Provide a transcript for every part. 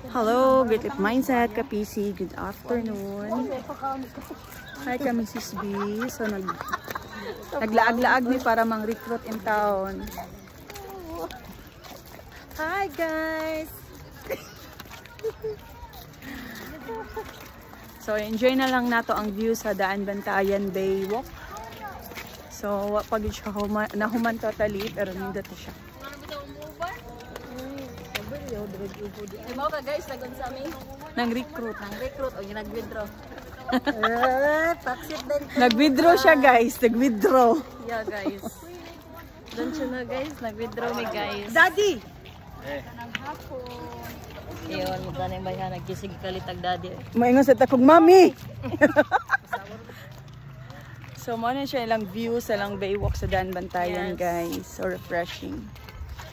Hello, Great Life Mindset, ka-PC. Good afternoon. Hi ka, Mrs. B. So, naglaag-laag ni para mang-recruit in town. Hi, guys! So, enjoy na lang nato ang view sa Daan Bantayan Bay Walk. So, pag siya nahuman totally, pero nindot siya. Mau ka guys, nagun sa amin. Nag-recruit. Nang-recruit o yung nag-withdraw. Nag-withdraw siya, guys. Nag-withdraw. Yeah guys. Don't you know guys, nag-withdraw mi guys. Daddy! Iyon mo tanay bayan, nagkisig kalitag daddy. Maingon sa takong mami! So, mo na siya ilang view sa lang baywalk sa Daan Bantayan, guys. So, refreshing.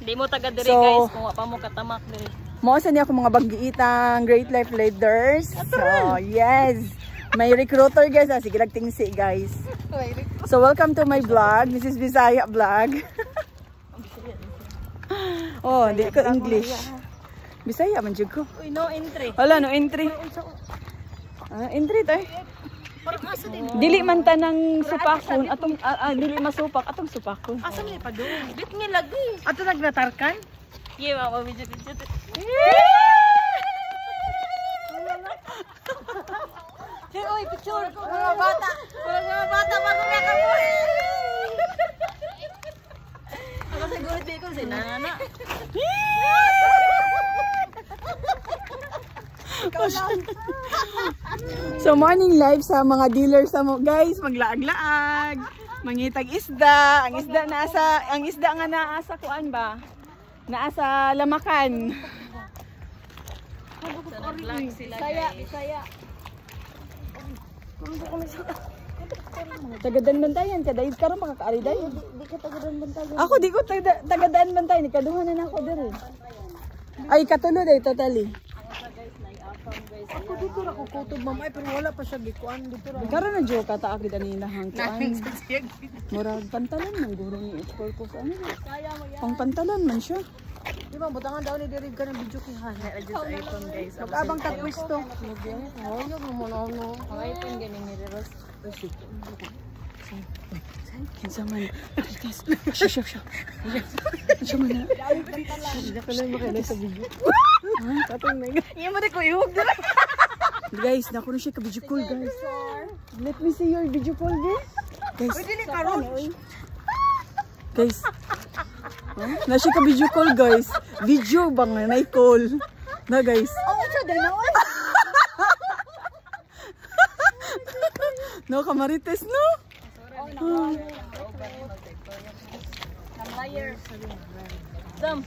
Hindi mo taga diri So, guys, kung pa mo katamak diri. Mo sa niya akong mga baggiitang Great Life Leaders. So, yes! May recruiter, guys. Sige, nagtingsi, guys. So, welcome to my vlog. This is Bisaya Vlog. Oh, hindi ko English. Bisaya man jud ko. Uy, no entry. Wala, no entry. Entry tayo. Dili man ta ng supakon atong dili masupak atong supakon. Asa man pa doon? Bit mi lagi. Ato nagnatarkan? Yeah, mama video. Hey, oy, picture. Mga bata. Mga bata pa ko ka mo. Ako siguro di ko si nana. So morning live sa mga dealers sa mo guys, maglaag-laag, mangitag isda, ang isda nga naasa kuan ba? Naasa Lamakan. Saya. Tagadaan Bantayan ka dahil karon makakaari dahil. Di ka tagadaan bantayan. Ako di ko tagadaan Bantayan, ikaduha na ako diri. Ay katulo dai totally. Ako dito ra ko kutob ma'am ay pero wala pa siya gikuan dito ra. Karon na joke ta akid ani nahang kuan. Murag pantalon man guro ni purpose ano. Pang pantalon man siya. Di ba butangan daw ni diri ka ng video ko ha. Just iPhone guys. Mag-abang ta pwesto. Oh, yung mo no. Ang iPhone ganing ni Ros. Kinsa man. Siya. Siya man. Siya ka lang makilala sa video. Katong na nga. Iya mo di ko ihog dira. Guys, nakuha siya ka video call, guys. Let me see your video call, guys. Guys. Pwede ni karon. Guys. Na siya ka video call, guys. Video bang na call. Na, guys. Oh, siya din na. No, kamarites, no? Liar. Dam.